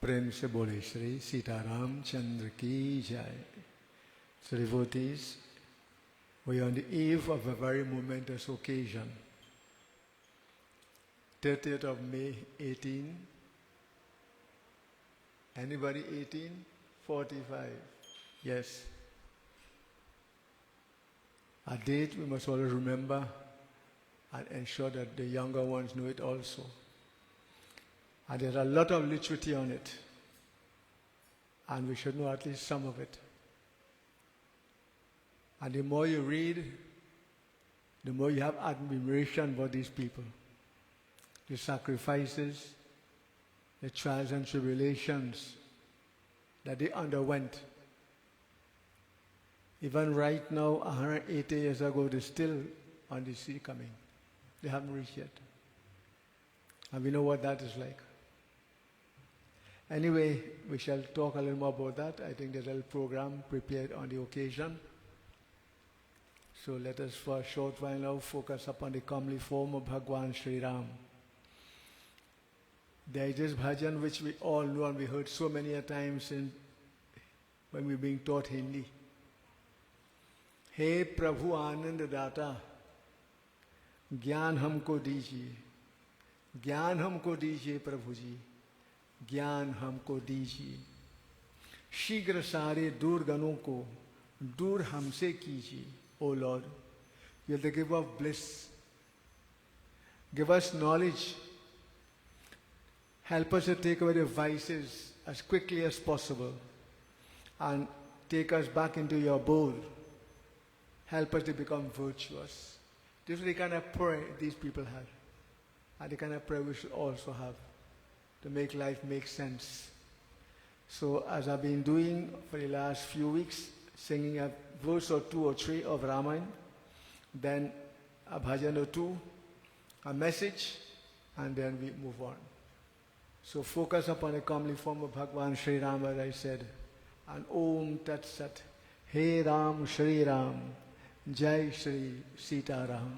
प्रेम से बोले श्री सीताराम चंद्र की जय. So devotees, we are on the eve of a very momentous occasion. 30th of May 18. Anybody 18? 45. Yes. A date we must always remember and ensure that the younger ones know it also. And there's a lot of literature on it. And we should know at least some of it. And the more you read, the more you have admiration for these people. The sacrifices, the trials and tribulations that they underwent. Even right now, 180 years ago, they're still on the sea coming. They haven't reached yet. And we know what that is like. Anyway, we shall talk a little more about that. I think there's a little program prepared on the occasion. So let us for a short while now focus upon the comely form of Bhagwan Sri Ram. There is this bhajan which we all know and we heard so many a times when we were being taught Hindi. हे प्रभु आनंद दाता ज्ञान हमको दीजिए, ज्ञान हमको दीजिए प्रभु जी, ज्ञान हमको दीजिए, शीघ्र सारे दुर्गुणों को दूर हमसे कीजिए. O Lord, you are the giver of bliss. Give us knowledge. Help us to take away the vices as quickly as possible and take us back into your abode. Help us to become virtuous. This is the kind of prayer these people had. And the kind of prayer we should also have to make life make sense. So as I've been doing for the last few weeks, singing a verse or two or three of Ramayana, then a bhajan or two, a message, and then we move on. So focus upon the comely form of Bhagwan Sri Ram, as I said. And Om Tat Sat. Hey Ram Shri Ram. Jai Shri Sita Ram.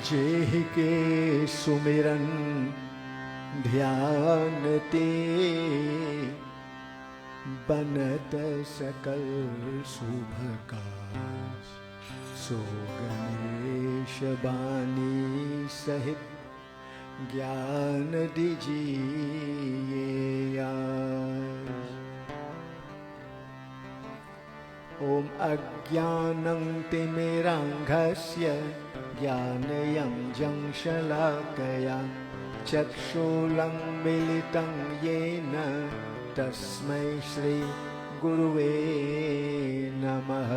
जेहि के सुमिरन ध्यान ते बनत सकल शुभ काज. सो गणेश बानी सहित ज्ञान दीजिए आज. ओम अज्ञानं तिमिरांघस्य ज्ञानयञ्जं शलाकया चक्षुरुन्मीलितं येन तस्मै श्री गुरुवे नमः.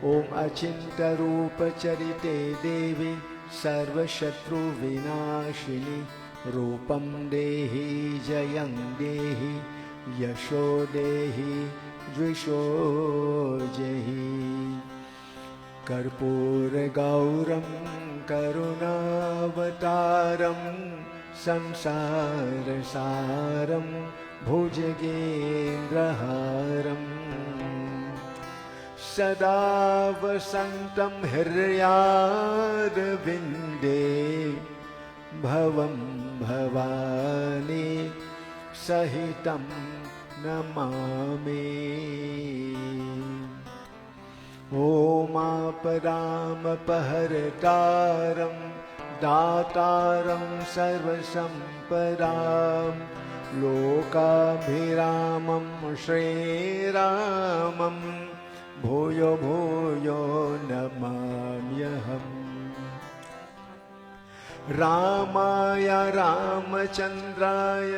ओम अचिन्त्यरूपचरिते देवी सर्वशत्रुविनाशिनी रूपं देहि जयं देहि यशो देहि द्विषो जहि. कर्पूरगौरं करुणावतारं संसारसारं भुजगेन्द्रहारं सदा वसन्तं हृदयारविन्दे भवं भवानी सहितं नमामि. ओमापदामपहर्तारं दातारं सर्वसम्पदां लोकाभिरामं श्रीरामं भूयो भूयो नमाम्यहम्. रामाय रामचन्द्राय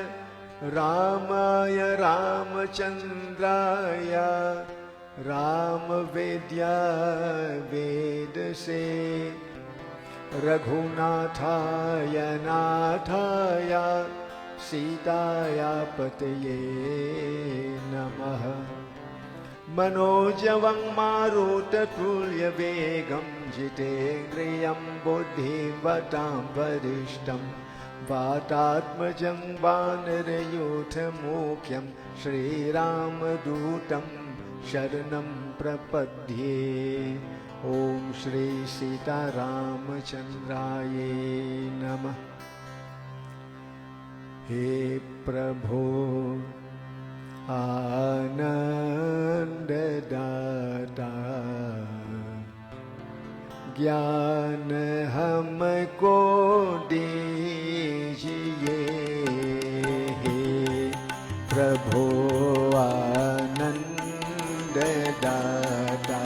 रामाय रामचन्द्राय रामवेद्याय वेदसे रघुनाथाय नाथाय सीताय पतये नमः. मनोजवं मारुततुल्यवेगं जितेन्द्रियं बुद्धिमतां वरिष्ठं वातात्मजं वानरयूथमुख्यं श्रीरामदूतं शरणं प्रपद्ये. Om Shri Sita Ramachandraye Namah. He Prabhu Ananda Data ज्ञान हमको दीजिए हे प्रभु आनंद दाता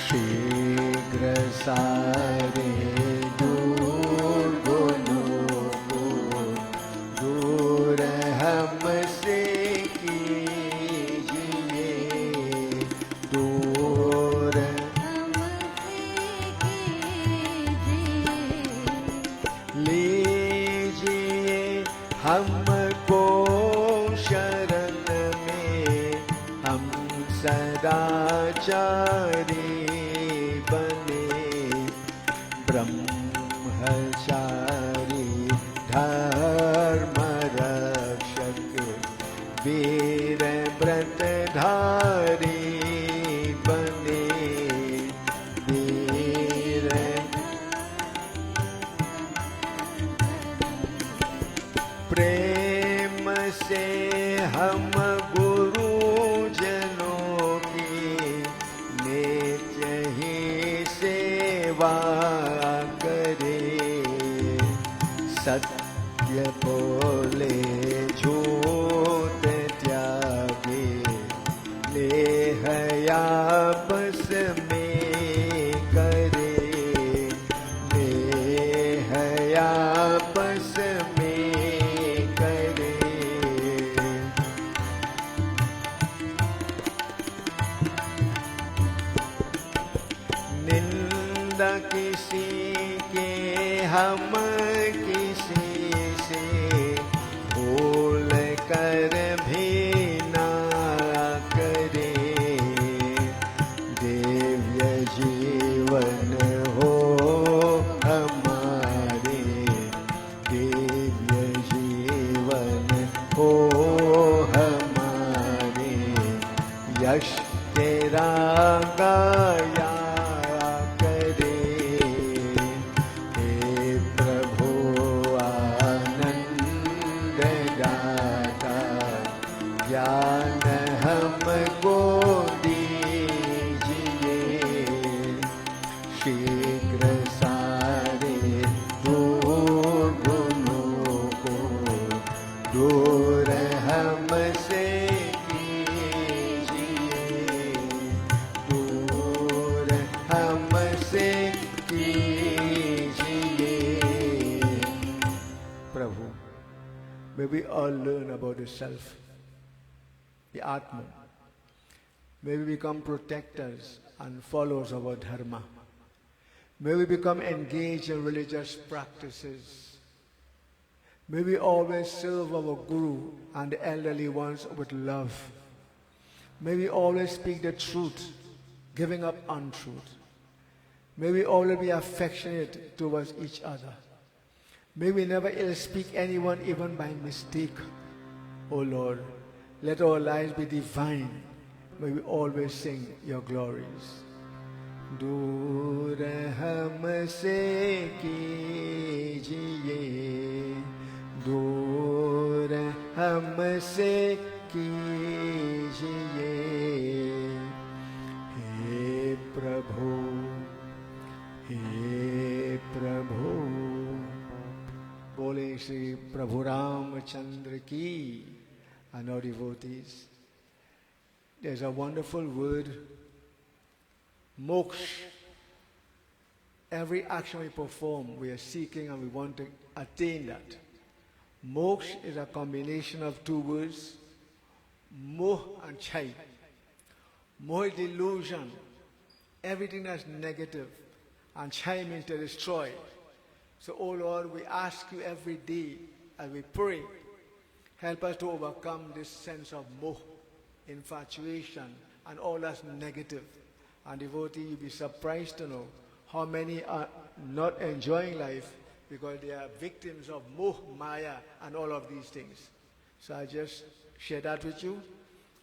शीघ्र सारे दूर गुनों को दूर हमसे हमको शरण में हम सदाचारी बने ब्रह्मचारी धर्म रक्षक वीर व्रतधारी बने वीर प्रेम से हम गुरुजनों की नित्य ही सेवा करें सत्य बोले झूठ त्यागे नेह आपस में करे नेह आपस में किसी के हम किसी से भूल कर भी ना करें दिव्य जीवन हो हमारे दिव्य जीवन हो हमारे यश तेरा गाया ज्ञान हमको दीजिए शीघ्र सारे दूर गुनों को दूर हमसे कीजिए दूर हमसे कीजिए प्रभु may we all learn about the self, the Atma. May we become protectors and followers of our dharma. May we become engaged in religious practices. May we always serve our Guru and the elderly ones with love. May we always speak the truth, giving up untruth. May we always be affectionate towards each other. May we never ill speak anyone even by mistake. O Lord, let our lives be divine. May we always sing your glories. दूर हमसे कीजिए दूर हमसे कीजिए हे प्रभु बोले श्री प्रभु रामचंद्र की. And our devotees, there's a wonderful word, moksha. Every action we perform, we are seeking and we want to attain that. Moksha is a combination of two words, moh and chai. Moh is delusion, everything that's negative, and chai means to destroy. So, oh Lord, we ask you every day as we pray, help us to overcome this sense of moh, infatuation, and all that's negative. And devotee, you'll be surprised to know how many are not enjoying life because they are victims of moh, maya, and all of these things. So I just share that with you.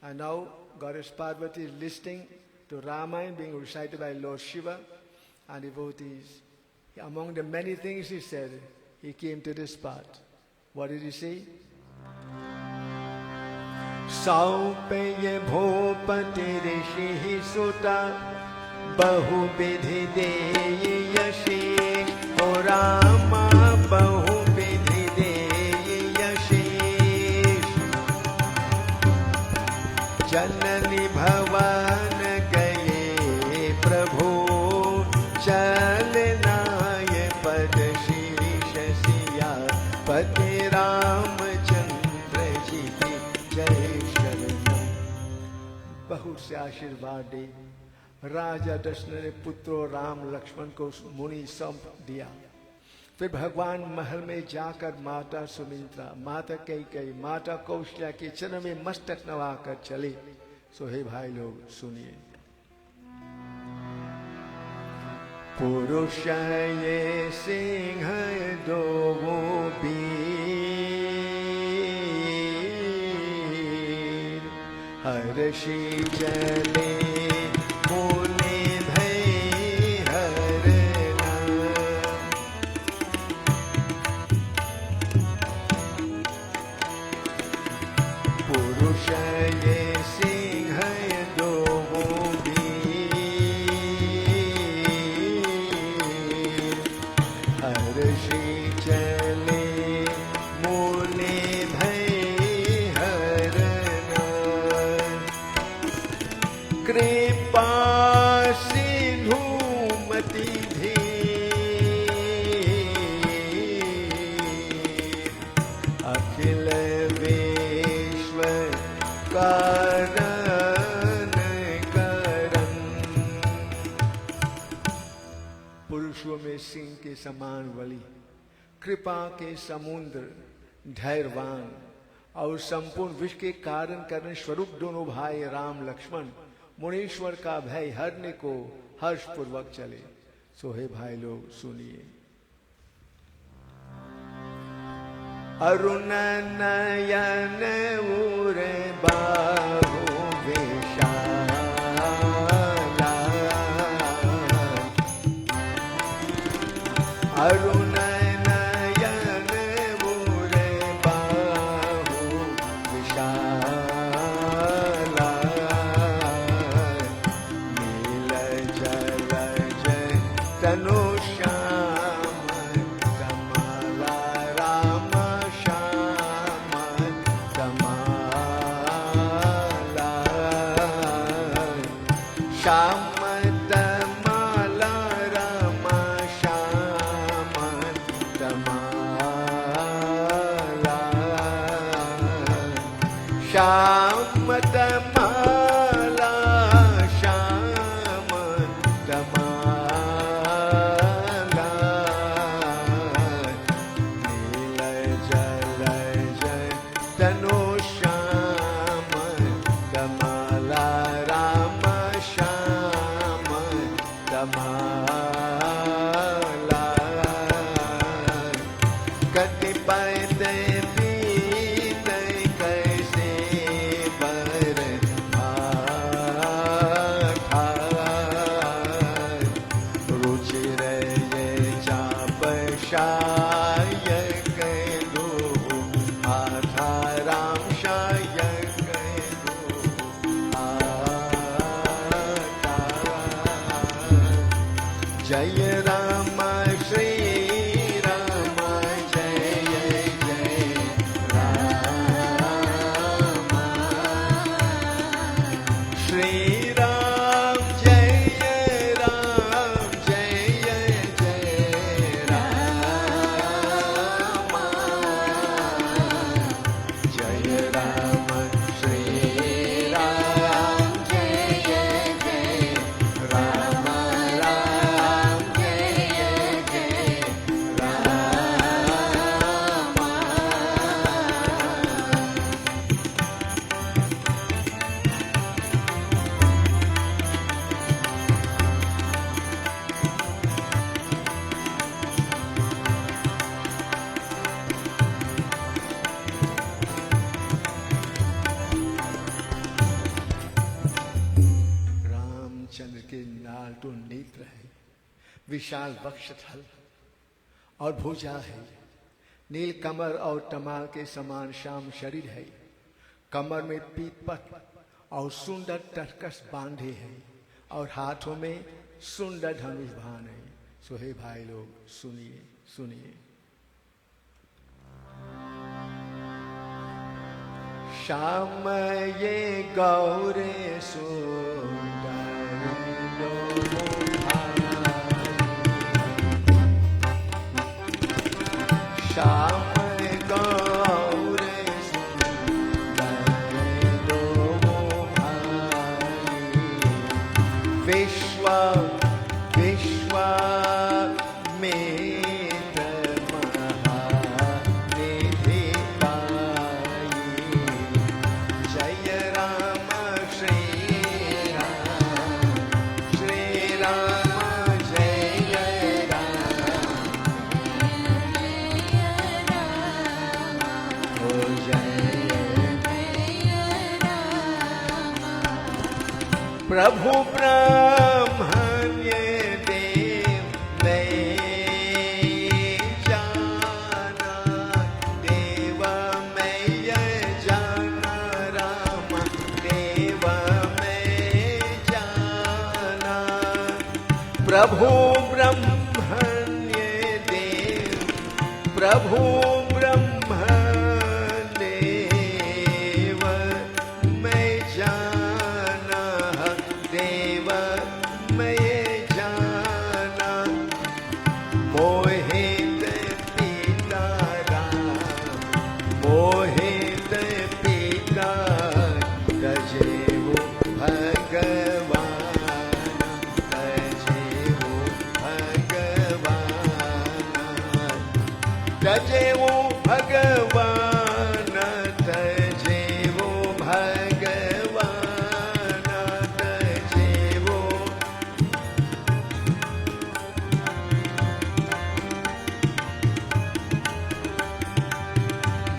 And now Goddess Parvati is listening to Ramayana being recited by Lord Shiva and devotees. Among the many things he said, he came to this part. What did he say? Saupaya bhopati rishi suta bahu vidhi deyi yashish o Rama bahu vidhi deyi yashish janani bhavan gaye prabhu chalnaye pad shish siya pati Ramchandra ji ki jai sharanam. बहुत से आशीर्वाद दे राजा दशरथ ने पुत्रों राम लक्ष्मण को मुनि सौंप दिया। फिर भगवान महल में जाकर माता सुमित्रा, माता कैकेयी, माता कौशल्या के चरण में मस्तक नवाकर चले। सो हे भाई लोग सुनिए। पुरुष ये सिंह दो वीर हर्षि चले मुनि भई हरना। पुरुष ये सिंह दो वीर हर्षि चले मुनि भई हरना। कृपा सिंधु मति धीर अखिल विश्व कारण करन। पुरुषों में सिंह के समान बलि, कृपा के समुद्र धैर्यवान और संपूर्ण विश्व के कारण करने स्वरूप दोनों भाई राम लक्ष्मण मुनीश्वर का भय हरने को हर्ष पूर्वक चले। सो हे भाई लोग सुनिए। अरुण नयन उर बाहु विशाला अरुण नयन उर बाहु विशाला नील जलज तनु श्याम कमला राम श्याम कमला श्याम तमाला राम श्याम तमाला श्याम तमाला श्याम तमाला नील जलज तनु श्याम कमला राम श्याम कमला कतिपय देवी कैसे बर रुचिर ये चाप शायक दो आधा राम शायक दो आधा। जय राम श्री राम जय जय विशाल वक्षस्थल और भुजा है, नील कमर और तमाल के समान श्याम शरीर है, कमर में पीतपट और सुंदर तरकस बांधे हैं और हाथों में सुंदर धनुष बाण है। सो हे भाई लोग सुनिए सुनिए। श्याम ये गौरे सुंदर श्याम गौरे सुंदर दो भाई, विश्व विश्व में प्रभु ब्रह्मण्य देव मैं जाना, देव मैं जाना, राम देव मैं जाना। प्रभु ब्रह्मण्य देव, प्रभु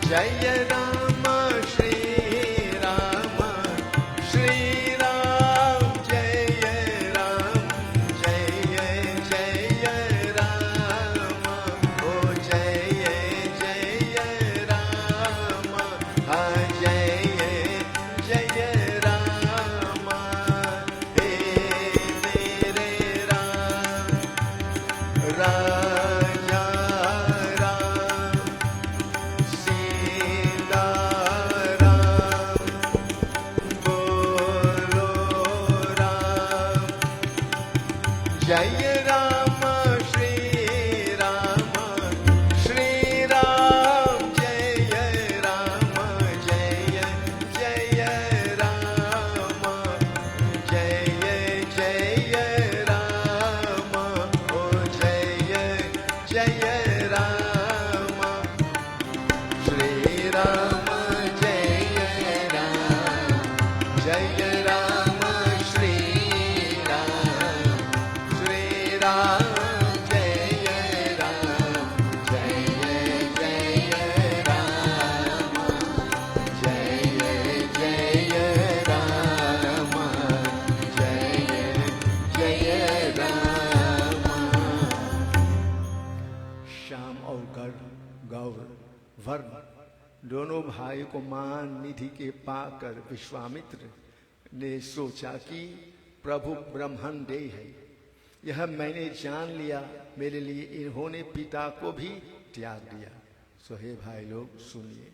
जय राम श्री राम, श्री राम जय राम, जय जय राम, ओ जय जय राम, हाँ जय जय राम। हे मेरे राम राजा जय राम श्री राम, श्री राम जय राम, जय जय राम, जय जय राम, ओ जय जय राम। श्री राम जय राम, जय राम श्री राम, राम जय राम, जय जय राम, जय जय राम, जय जय राम। श्याम और गौर वर्ण दोनों भाई को मान निधि के पाकर विश्वामित्र ने सोचा कि प्रभु ब्रह्मन दे है, यह मैंने जान लिया, मेरे लिए इन्होंने पिता को भी त्याग दिया। सो हे भाई लोग सुनिए।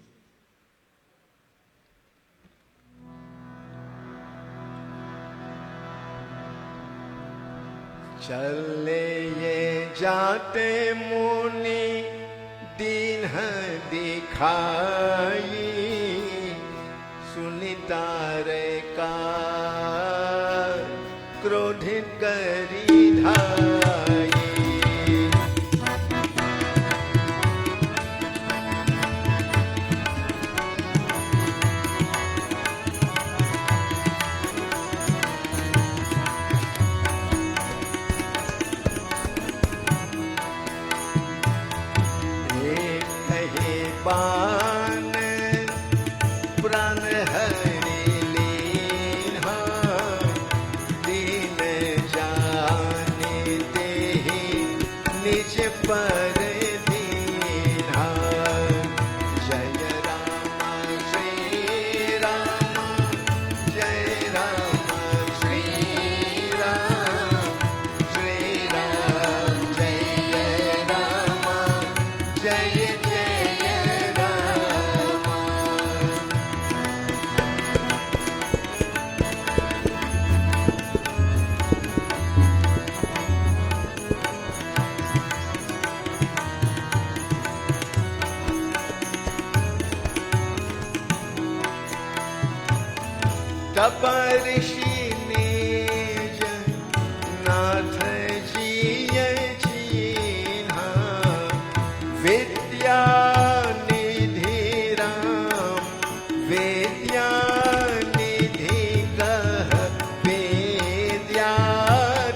चले ये जाते मुनि दीन दिखाई, सुनितारे का क्रोधित करी धाई। बाण प्राण हरि लीना, तब ऋषि निज नाथ जी चीन्हा विद्या निधि राम विद्या निधि गह विद्या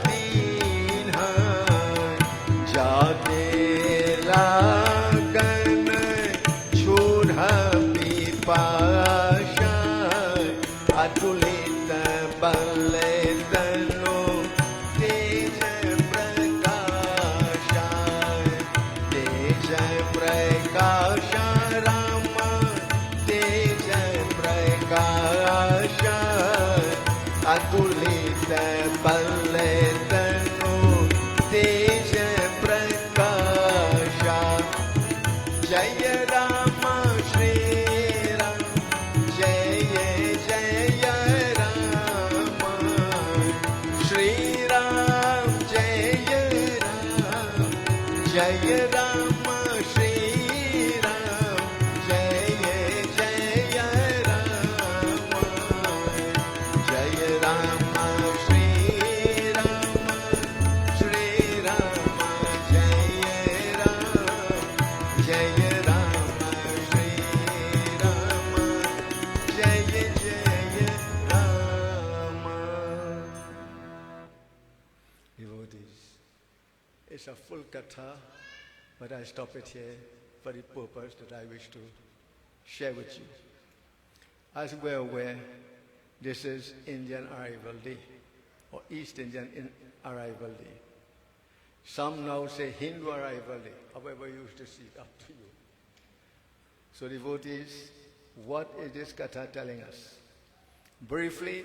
दीन्हा जाते लागन छूढ़ पिपाशा अतुलित बल तनु तेज प्रकाश राम तेज प्रकाश अतुलित बल तनु तेज प्रकाश जय राम श्री राम जय जय राम श्री राम जय राम जय राम श्री राम जय जय राम जय राम श्री राम श्री राम जय राम जय राम श्री राम जय जय Ram. Devotees, it's a full katha, but I stop it here for the purpose that I wish to share with you. As we're aware, this is Indian Arrival Day, or East Indian Arrival Day. Some now say Hindu Arrival Day, however you used to see it, up to you. So devotees, what is this katha telling us? Briefly,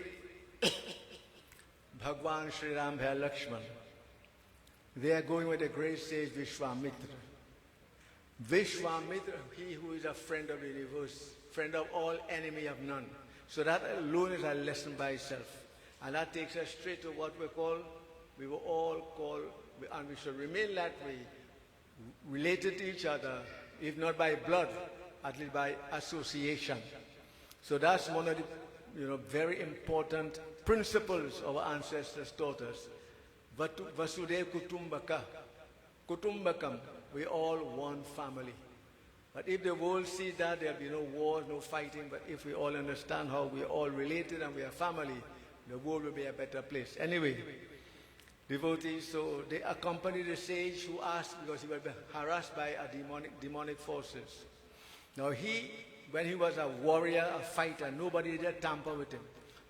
Bhagwan Sri Ram and Lakshman, they are going with the great sage Vishwamitra. Vishwamitra, he who is a friend of the universe, friend of all, enemy of none. So that alone is a lesson by itself. And that takes us straight to what we were all called, and we should remain that way, related to each other, if not by blood, at least by association. So that's one of the very important principles our ancestors taught us. Vasudev Kutumbakam, we all one family. But if the world sees that, there'll be no wars, no fighting. But if we all understand how we're all related and we are family, the world will be a better place. Anyway, devotees, so they accompanied the sage who asked, because he was harassed by demonic forces. Now when he was a warrior, a fighter, nobody did tamper with him.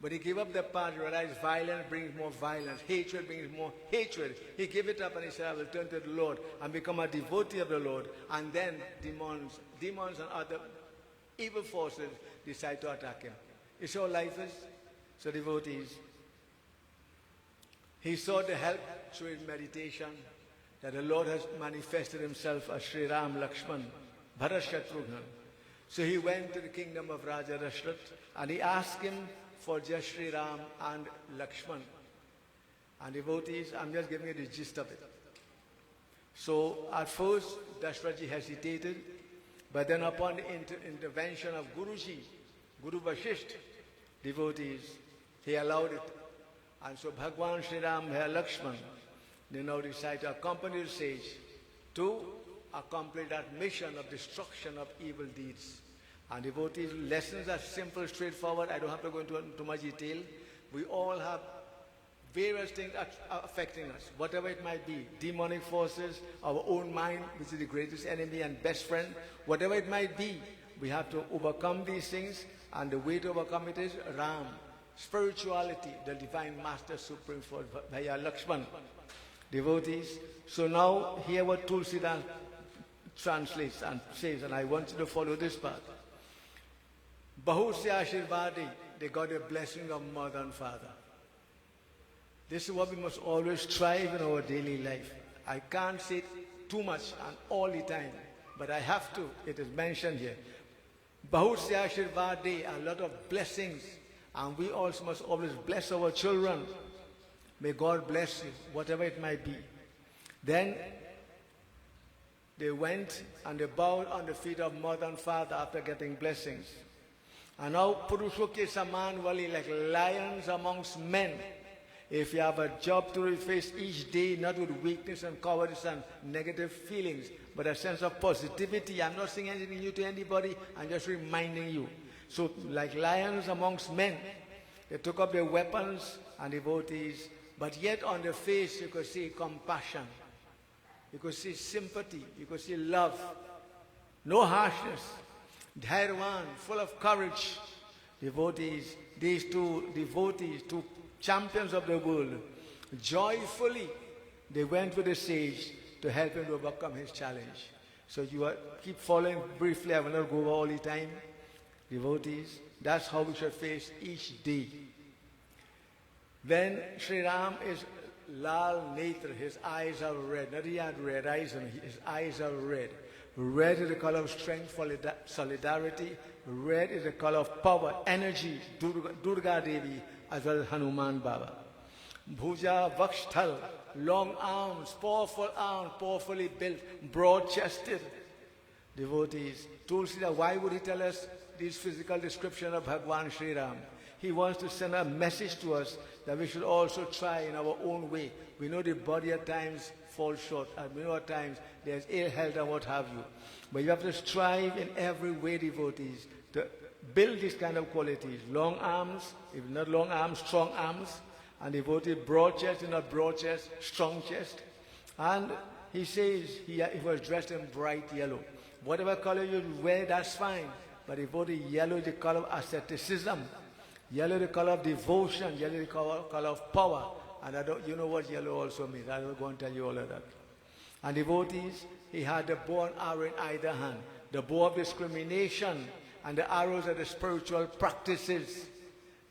But he gave up the path, realized violence brings more violence, hatred brings more hatred. He gave it up and he said, I will turn to the Lord and become a devotee of the Lord. And then demons and other evil forces decide to attack him. You see how life is? So devotees, he sought the help through his meditation that the Lord has manifested himself as Sri Ram Lakshman, Bharat Shatrughan. So he went to the kingdom of Raja Dashrath and he asked him for just Sri Ram and Lakshman. And devotees, I'm just giving you the gist of it. So at first, Dashrathji hesitated, but then upon the intervention of Guruji, Guru Vashisht, devotees, he allowed it. And so Bhagwan Sri Ram and Lakshman, they now decide to accompany the sage to accomplish that mission of destruction of evil deeds. And devotees, lessons are simple, straightforward. I don't have to go into too much detail. We all have various things affecting us, whatever it might be. Demonic forces, our own mind, which is the greatest enemy and best friend, whatever it might be, we have to overcome these things. And the way to overcome it is Ram, spirituality, the divine master supreme for via Lakshman. Devotees, so now hear what Tulsidas translates and says, and I want you to follow this part. Bahusya Ashirvadi, they got a blessing of mother and father. This is what we must always strive in our daily life. I can't say it too much and all the time, but I have to. It is mentioned here. Bahusya Ashirvadi, a lot of blessings, and we also must always bless our children. May God bless you, whatever it might be. Then they went and they bowed on the feet of mother and father after getting blessings. And now Purusho ke saman wali, like lions amongst men. If you have a job to face each day, not with weakness and cowardice and negative feelings, but a sense of positivity. I'm not saying anything new to anybody, I'm just reminding you. So, like lions amongst men, they took up their weapons and devotees, but yet on their face you could see compassion, you could see sympathy, you could see love, no harshness, Dhairwan, full of courage. Devotees, these two devotees, two champions of the world, joyfully they went with the sage to help him to overcome his challenge. So you keep following briefly, I will not go over all the time. Devotees, that's how we should face each day. When Sri Ram is Lal Netra, his eyes are red. Not he had red eyes, his eyes are red. Red is the color of strength, solidarity. Red is the color of power, energy, Durga Devi, as well as Hanuman Baba. Bhuja Vakshthal, long arms, powerfully built, broad-chested. Devotees, Tulsida, why would he tell us this physical description of Bhagwan Sri Ram? He wants to send a message to us that we should also try in our own way. We know the body at times falls short, and we know at times there's ill health and what have you. But you have to strive in every way, devotees, to build these kind of qualities. Long arms, if not long arms, strong arms. And devotees, broad chest, not broad chest, strong chest. And he says he was dressed in bright yellow. Whatever color you wear, that's fine. But devotee, yellow is the color of asceticism. Yellow is the color of devotion. Yellow is the color of power. And you know what yellow also means. I don't go and tell you all of that. And devotees, he had the bow and arrow in either hand. The bow of discrimination and the arrows are the spiritual practices.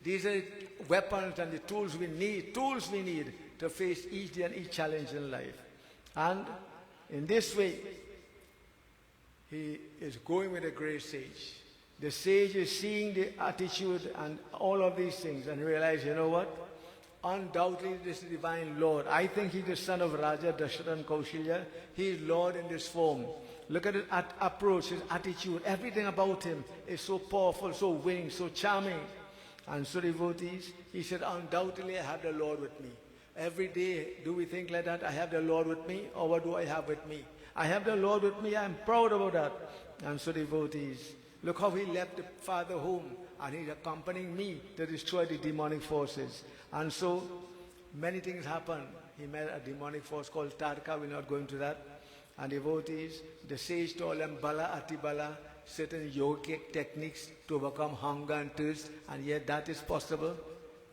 These are the weapons and the tools we need to face each day and each challenge in life. And in this way, he is going with a great sage. The sage is seeing the attitude and all of these things and realize, you know what? Undoubtedly, this is the divine Lord. I think he's the son of Raja Dasharatha and Kausalya. He is Lord in this form. Look at his approach, his attitude. Everything about him is so powerful, so winning, so charming. And so, devotees, he said, undoubtedly, I have the Lord with me. Every day, do we think like that? I have the Lord with me, or what do I have with me? I have the Lord with me. I'm proud about that. And so, devotees, look how he left the Father home, and he's accompanying me to destroy the demonic forces. And so, many things happen. He met a demonic force called Tarka. We're not going to that. And devotees, the sage told them, Bala Atibala, certain yogic techniques to overcome hunger and thirst, and yet that is possible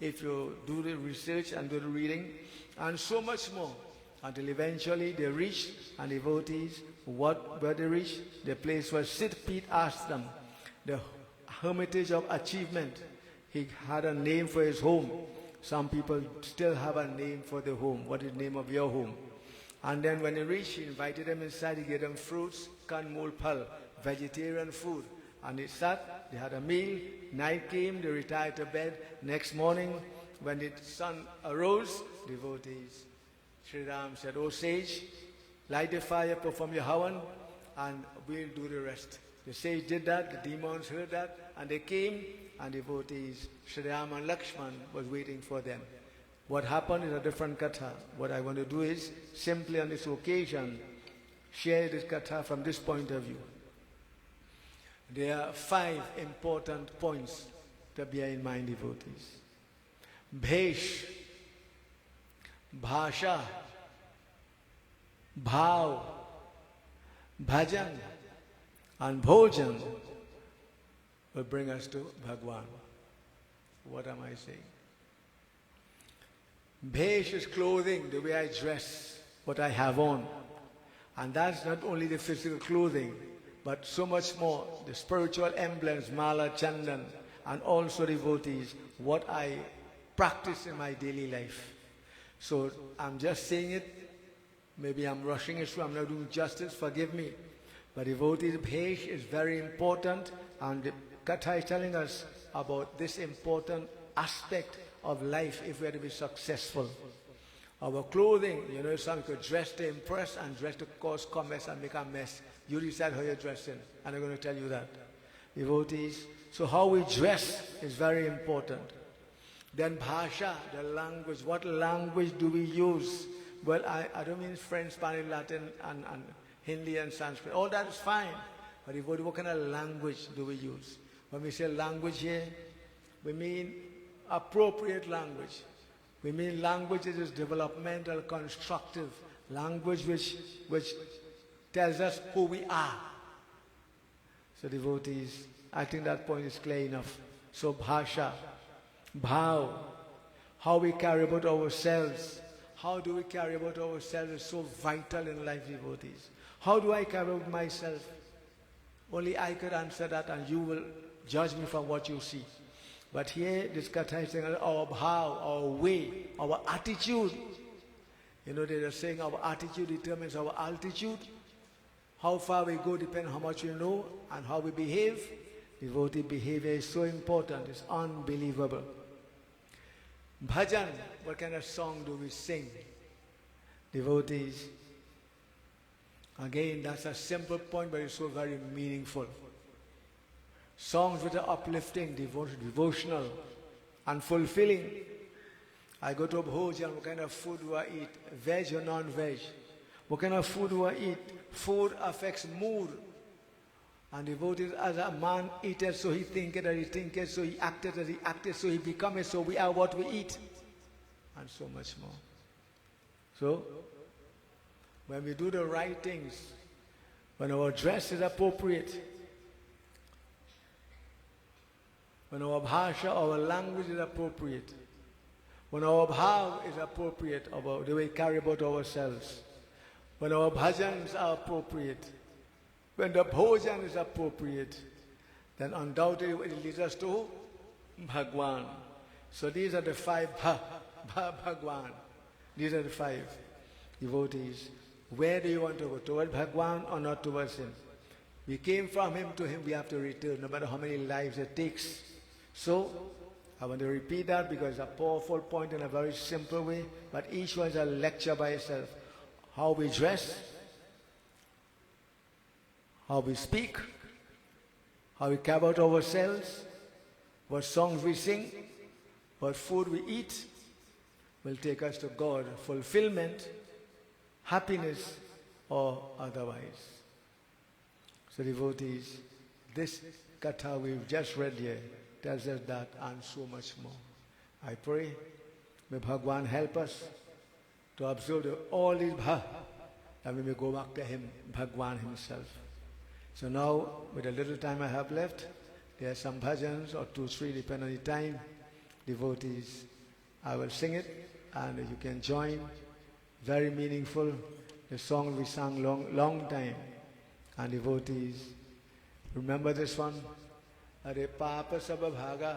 if you do the research and do the reading, and so much more, until eventually they reached, and devotees, where they reached? The place where Sid Pete asked them, the Hermitage of Achievement. He had a name for his home. Some people still have a name for the home. What is the name of your home? And then when they reached, he invited them inside, he gave them fruits, kanmul pal, vegetarian food. And they sat, they had a meal, night came, they retired to bed. Next morning, when the sun arose, devotees, Sri Ram said, "O sage, light the fire, perform your havan, and we'll do the rest." The sage did that, the demons heard that, and they came, and devotees, Sri Ram and Lakshman was waiting for them. What happened is a different katha. What I want to do is, simply on this occasion, share this katha from this point of view. There are 5 important points to bear in mind, devotees. Bhesh, Bhasha, Bhav, Bhajan, and Bhojan will bring us to Bhagwan. What am I saying? Bhesh is clothing, the way I dress, what I have on. And that's not only the physical clothing, but so much more, the spiritual emblems, mala, chandan, and also devotees, what I practice in my daily life. So I'm just saying it, maybe I'm rushing it through, I'm not doing justice, forgive me. But devotees, Bhesh is very important, and the Katha is telling us about this important aspect of life if we are to be successful. Our clothing, you know, some could dress to impress and dress to cause comments and make a mess. You decide how you're dressing, and I'm going to tell you that. devotees. So how we dress is very important. Then bhasha, the language. What language do we use? Well, I don't mean French, Spanish, Latin, and Hindi and Sanskrit. All that is fine. But what kind of language do we use? When we say language here, we mean appropriate language. We mean language that is developmental, constructive. Language which tells us who we are. So devotees, I think that point is clear enough. So bhasha, bhav, how we carry about ourselves. How do we carry about ourselves is so vital in life, devotees. How do I carry about myself? Only I could answer that, and you will judge me from what you see. But here, this katha is saying our bhav, our way, our attitude. You know, they are saying our attitude determines our altitude. How far we go depends on how much we know and how we behave. Devotee behavior is so important, it's unbelievable. Bhajan, what kind of song do we sing? Devotees, again, that's a simple point, but it's so very meaningful. Songs which are uplifting, devotional, and fulfilling. I go to a bhojan, what kind of food do I eat? Veg or non-veg? What kind of food do I eat? Food affects mood. And devotees, as a man eateth, so he thinketh, as he thinketh, so he acteth, as he acteth, so he becometh, so we are what we eat. And so much more. So, when we do the right things, when our dress is appropriate, when our bhasha, our language is appropriate, when our bhav is appropriate about the way we carry about ourselves, when our bhajans are appropriate, when the bhojan is appropriate, then undoubtedly it leads us to Bhagwan. So these are the five Bhagwan. These are the five devotees. Where do you want to go? Toward Bhagwan or not towards him? We came from him to him, we have to return, no matter how many lives it takes. So, I want to repeat that because it's a powerful point in a very simple way, but each one is a lecture by itself. How we dress, how we speak, how we care about ourselves, what songs we sing, what food we eat, will take us to God, fulfillment, happiness, or otherwise. So devotees, this katha we've just read here tells us that and so much more. I pray, may Bhagwan help us to observe all these bha, and we may go back to him, Bhagwan himself. So now, with the little time I have left, there are some bhajans, or 2, 3, depending on the time. Devotees, I will sing it, and you can join. Very meaningful. The song we sang long time. And devotees, remember this one? Are papa sab bhaga.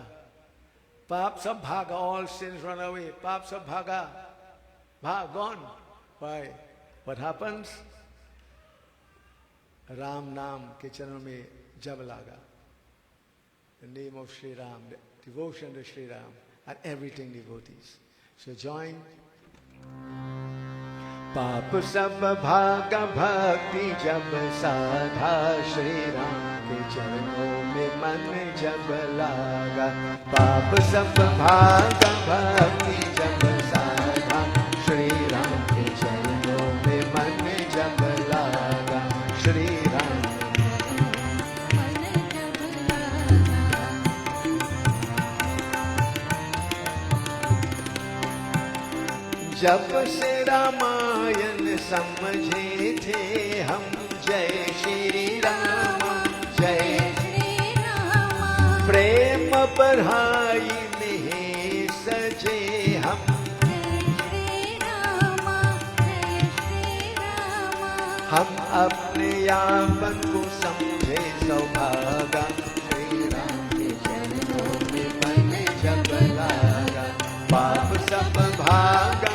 Pap sab bhaga, all sins run away. Pap sab bhaga. Gone. Why? What happens? Ram Naam ke charan mein jab laga. The name of Sri Ram, the devotion to Sri Ram, and everything devotees. So join. पाप सब भागा भक्ति जब साधा श्री राम के चरणों में मन जब लागा पाप सब भागा भक्ति जब साधा श्री राम के चरणों में मन जब लागा श्री राम जब से रामायण समझे थे हम जय श्री राम जय श्री राम प्रेम बढ़ाई में सजे हम जय श्री राम हम अपने यापन को समझे सौभागा श्री राम के चरणों में मन जब लागा पाप सब भागा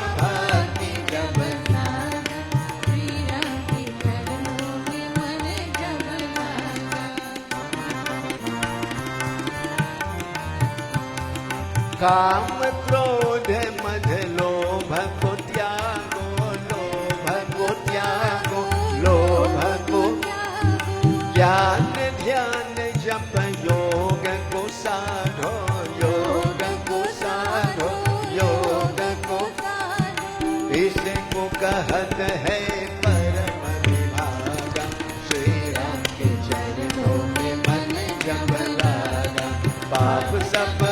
काम क्रोध मद लोभ को त्यागो लोभ को ज्ञान ध्यान जप योग को साधो, योग को साधो, योग को इसको कहत है परम विभागा। श्री राम के चरणों में मन जब लागा, पाप सब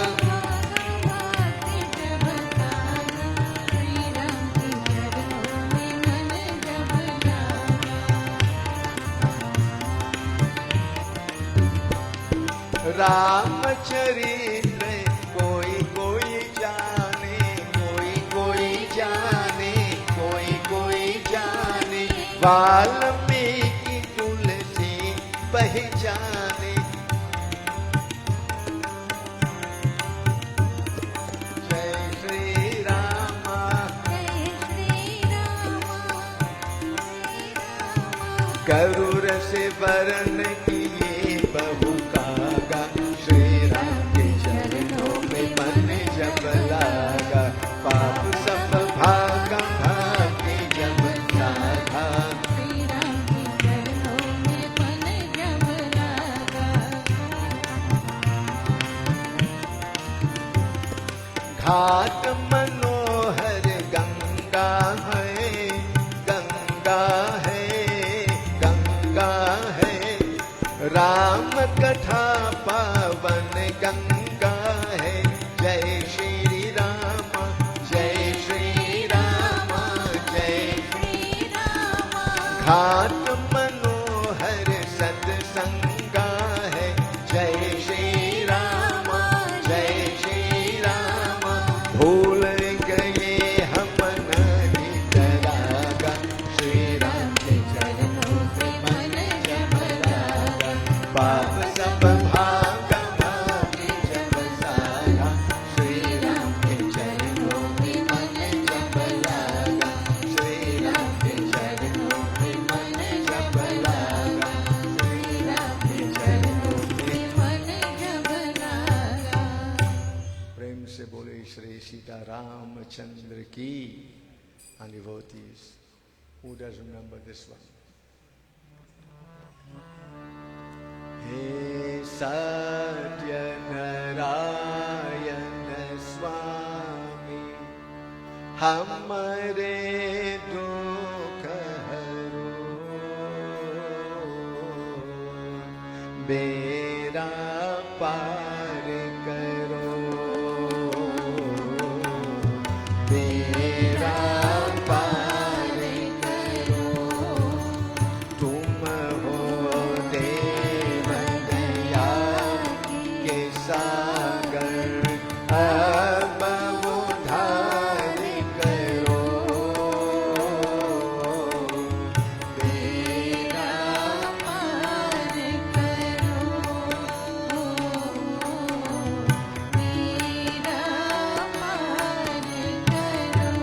रामचरित्र कोई कोई जाने, कोई कोई जाने, कोई कोई जाने, वाल्मीकि तुलसी पहचाने। जय श्री रामा, करुर से वरण किए बहु कागा। श्री राम के चरणों में मन जब लागा, पाप सब भागा भागे जब लागा। श्री राम के चरणों में मन जब लागा, घाट मनोहर गंगा है, गंगा है, गंगा है। राम कथा पावन गंगा है। जय श्री राम, जय श्री राम, जय श्री राम। घाट मनोहर सत्संगा है। जय श्री राम, जय श्री राम। भूल गए हम नहीं डरागा, श्री राम के चरणों में मन जब लागा, पाप सब भागा भागे जब सागा। श्री राम के चरणों में मन जब लागा, श्री राम के चरणों में मन जब लागा, श्री राम के चरणों में मन जब लागा। प्रेम से बोले श्री सीता रामचंद्र की। And devotees, who does remember this one? हे सत्यनारायण स्वामी, हमारे दुख हरो, बेड़ा पार करो, बेड़ा पार करो। तुम हो देव दया के सागर, अब उद्धार करो, बेड़ा पार करो, बेड़ा पार करो।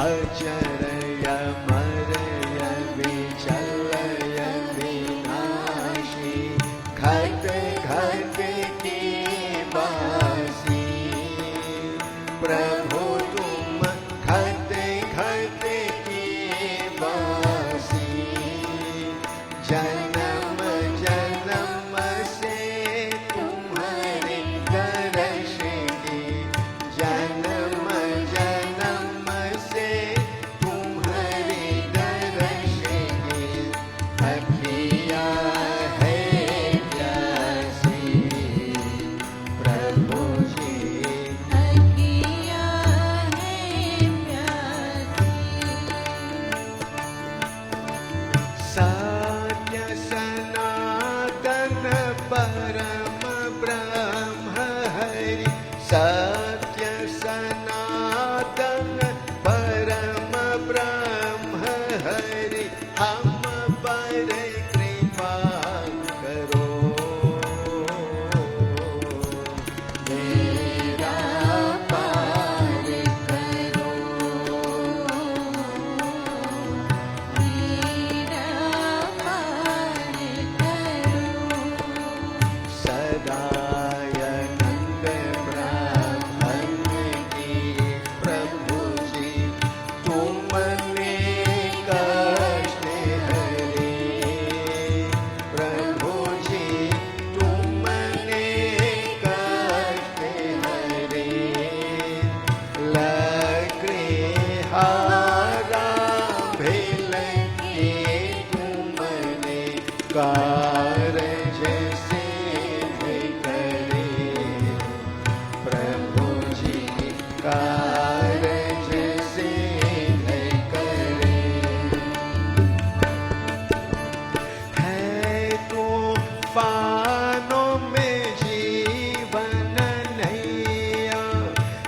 अजरय मरय विचलय विनाशी, घट घट की बासी। प्रभु तुम घट घट की बासी। जन्म जन्म से तुम्हारे दर्श की, जन्म जन्म से तुम्हारे दर्श की। अखिया है प्यासी, प्रभु जी अखिया है प्यासी। सत्य सनातन परम ब्रह्म हरि, सत्य सनातन परम ब्रह्म हरि। हम पर कृपा करो, मेरा पार करो, मेरा पार करो। सदानंद ब्राह्मण की प्रभु जी, तुमने कष्ट हरे। प्रभु जी तुम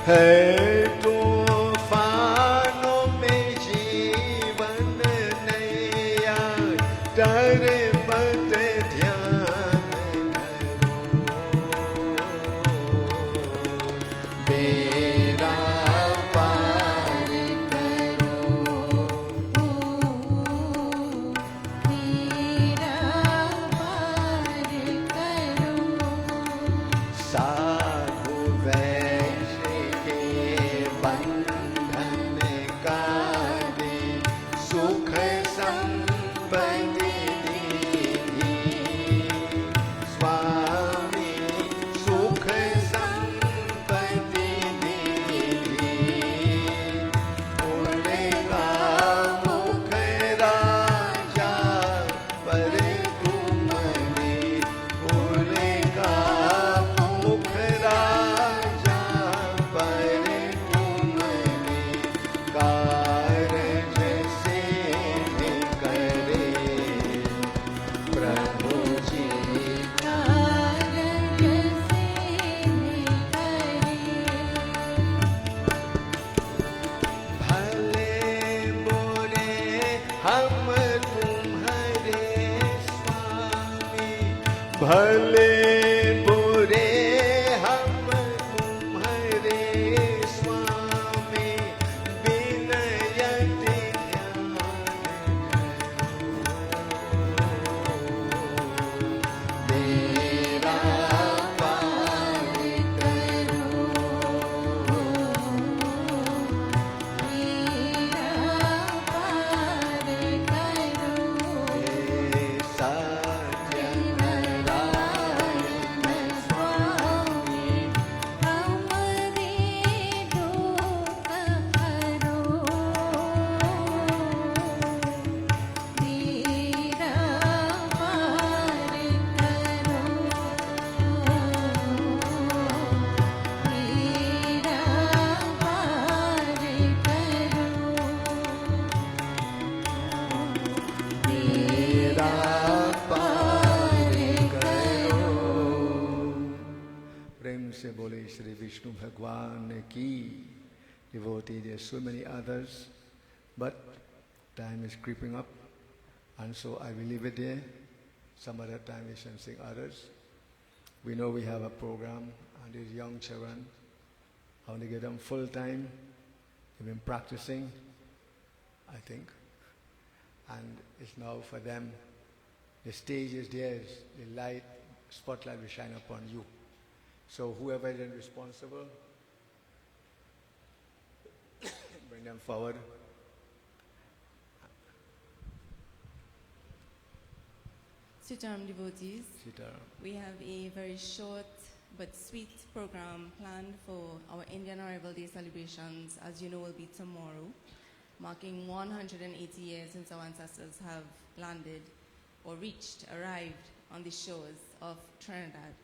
है तूफानों में जीवन नैया डर मत ध्यान करो बेड़ा पार करो मेरा पार करो साधु वैश्य के बंधन काटे सुख संपत्ति दीनी स्वामी सुख संपत्ति दीनी उनका मुख राजा पर तुमने उनका मुख राजा पर तुमने कारज सिद्ध करे प्रभु जी कारज सिद्ध करे भले बुरे हम तुम्हारे स्वामी भले बुरे हम तुम्हारे स्वामी विनयत ध्यान मेरा पार करो मेरा पार करो सत्यनारायण स्वामी हमारे दुख हरो मेरा पार करो मेरा पार करो मेरा पार करो प्रेम से बोले श्री विष्णु भगवान की devotee there are so many others but time is creeping up and so I will leave it there some other time we shall sing others we know we have a program and these young children I want to give them full time they've been practicing I think and it's now for them. The stage is theirs. The light, spotlight will shine upon you. So whoever is responsible, bring them forward. Sitaram devotees, Sitaram. we have a very short but sweet program planned for our Indian Arrival Day celebrations, as you know, will be tomorrow, marking 180 years since our ancestors have landed or arrived on the shores of Trinidad.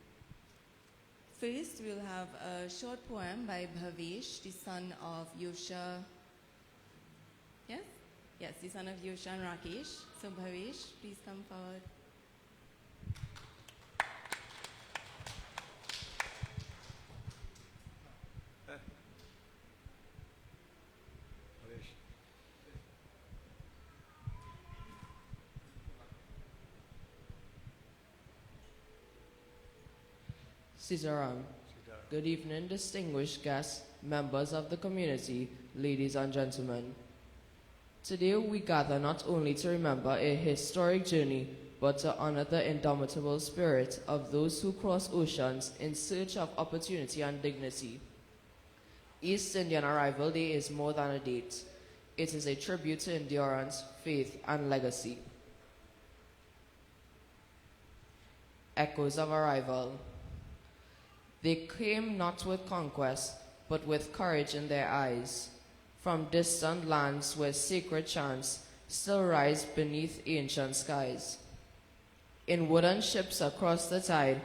First, we'll have a short poem by Bhavesh, the son of Yosha. Yes? Yes, the son of Yosha and Rakesh. So Bhavesh, please come forward. Sitaram. Good evening, distinguished guests, members of the community, ladies and gentlemen. Today we gather not only to remember a historic journey, but to honor the indomitable spirit of those who cross oceans in search of opportunity and dignity. East Indian Arrival Day is more than a date. It is a tribute to endurance, faith, and legacy. Echoes of arrival. They came not with conquest, but with courage in their eyes, from distant lands where sacred chants still rise beneath ancient skies. In wooden ships across the tide,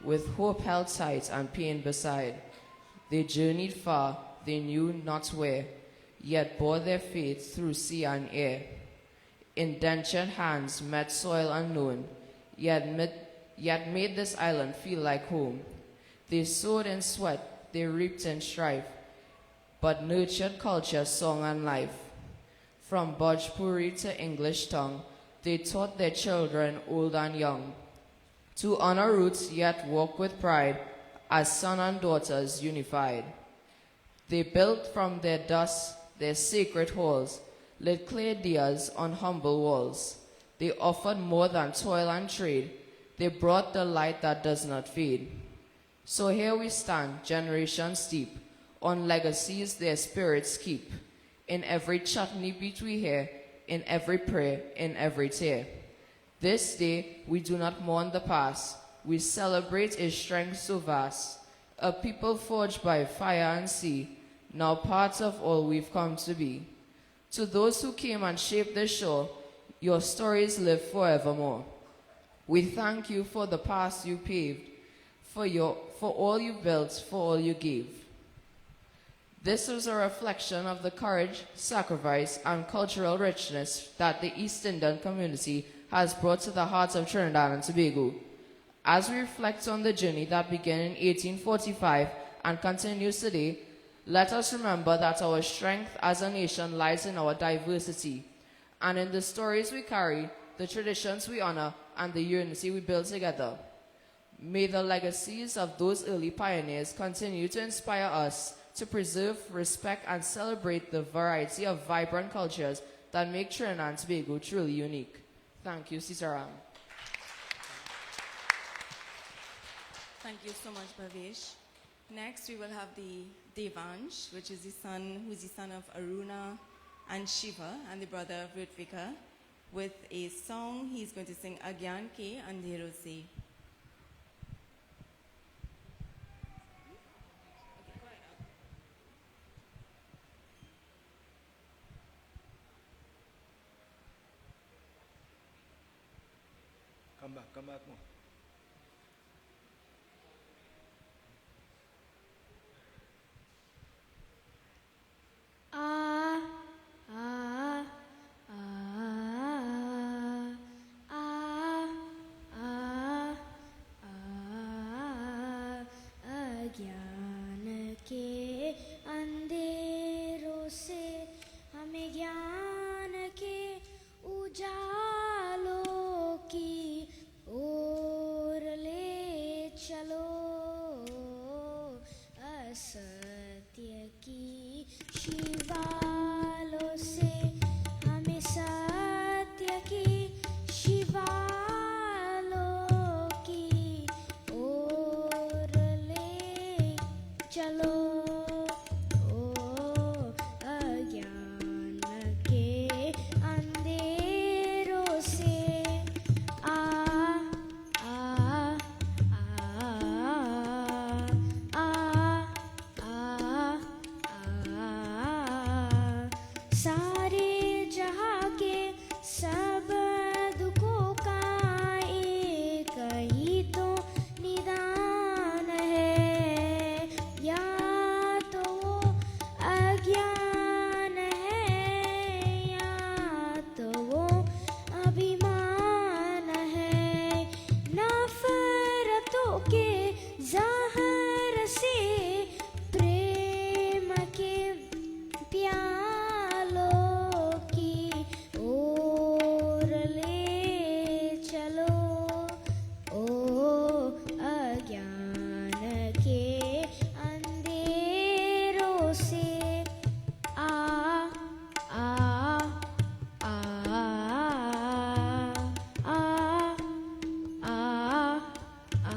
with hope held tight and pain beside, they journeyed far, they knew not where, yet bore their faith through sea and air. Indentured hands met soil unknown, yet made this island feel like home. They sowed in sweat, they reaped in strife, but nurtured culture, song, and life. From Bhojpuri to English tongue, they taught their children, old and young, to honor roots yet walk with pride, as son and daughters unified. They built from their dust their sacred halls, lit clay diyas on humble walls. They offered more than toil and trade. They brought the light that does not fade. So here we stand, generations deep, on legacies their spirits keep. In every chutney beat we hear, in every prayer, in every tear. This day we do not mourn the past, we celebrate its strength so vast. A people forged by fire and sea, now parts of all we've come to be. To those who came and shaped this shore, your stories live forevermore. We thank you for the path you paved, for all you built, for all you gave. This was a reflection of the courage, sacrifice, and cultural richness that the East Indian community has brought to the hearts of Trinidad and Tobago. As we reflect on the journey that began in 1845 and continues today, let us remember that our strength as a nation lies in our diversity and in the stories we carry, the traditions we honor, and the unity we build together. May the legacies of those early pioneers continue to inspire us to preserve, respect, and celebrate the variety of vibrant cultures that make Trinidad and Tobago truly unique. Thank you, Sitaram. Thank you so much, Bhavesh. Next, we will have the Devansh, who's the son of Aruna and Shiva, and the brother of Ritvika, with a song he's going to sing Agyan Ke Andhero Se. Come back more. अज्ञान के अंधेरों से हमें ज्ञान के उजालों की ओर ले चलो असत्य की शिवालों से हमें सत्य की शिवालों की ओर ले चलो अज्ञान के अंधेरों से आ आ आ आ आ सारे जहाँ के सब दुखों का एक ही तो निदान है, या तो वो अज्ञान है या तो वो अभिमान है। नफरतों के जहर से प्रेम के प्यालों की ओर ले चलो ओ अज्ञान के अंधेरों से आ आ आ आ आ आ